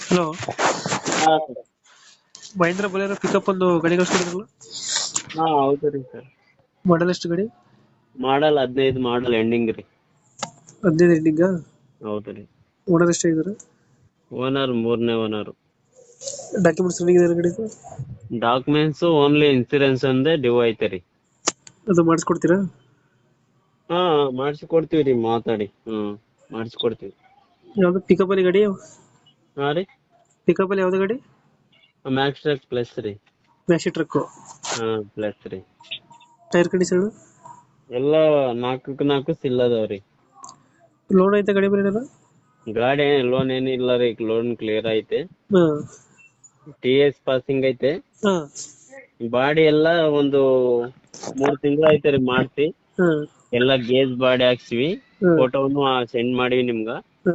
Hello. ಹಾ Mahendra Bolero pickup ಒಂದು ಗಾಡಿ ಕಳ್ಸ್ಕೊಡಿದ್ರಲ್ಲ, ಹೌದು ರೀ ಸರ್. ಮಾಡಲ್ ಎಷ್ಟು ಗಾಡಿ? ಮಾಡಲ್ 15 ಮಾಡಲ್ ಎಂಡಿಂಗ್ ರೀ. 15 ಎಂಡಿಂಗ್. ಹೌದು ರೀ. ಓನರ್ ಎಷ್ಟು ಇದ್ದಾರೆ? ಓನರ್ 3ನೇ ಓನರ್. ಡಾಕ್ಯುಮೆಂಟ್ಸ್ ರನ್ನಿಂಗ್ ಇದೆ ಗಾಡಿ? ಡಾಕ್ಯುಮೆಂಟ್ಸ್ ಓನ್ಲಿ ಇನ್ಸೂರೆನ್ಸ್ ಒಂದೇ ಡ್ಯೂ ಐತೆ ರೀ. ಅದು ಮಾಡಿಸ್ಕೊಡ್ತೀರಾ? ಹಾ ಮಾಡಿಸ್ಕೊಡ್ತೀವಿ ರೀ, ಮಾತಾಡಿ ಮಾಡಿಸ್ಕೊಡ್ತೀವಿ. ಯಾವ್ದು ಪಿಕಪ್ ಅಲ್ಲಿ ಗಾಡಿ? ಹಾ ರೀ, ಪಿಕಪ್ ಅಲ್ಲಿ ಯಾವ್ದು ಗಾಡಿ? ಮ್ಯಾಕ್ಸ್ ಟ್ರಕ್ ಪ್ಲಸ್ ರೀ. Maxi truck. ಪ್ಲಸ್ ರೀ. Tyre condition? ಎಲ್ಲ 4 ಸಿಲ್ಲದವ್ರಿ. ಲೋನ್ ಐತೆ ಗಾಡಿ ಮೇಲೆ? ಗಾಡಿ ಲೋನ್ ಏನಿಲ್ಲ ರೀ, ಲೋನ್ ಕ್ಲಿಯರ್ ಐತೆ. ಹಾ. TS ಪಾಸಿಂಗ್ ಐತೆ. ಹಾ. ಬಾಡಿ ಎಲ್ಲ ಒಂದು 3 ತಿಂಗಳು ಐತೆ ರೀ ಮಾಡ್ಸಿ. ಹಾ. ಎಲ್ಲ ಗೇಜ್ ಬಾಡಿ ಹಾಕ್ಸಿವಿ. ಹಾ. ಫೋಟೋನು ಸೆಂಡ್ ಮಾಡಿವಿ ನಿಮ್ಗ.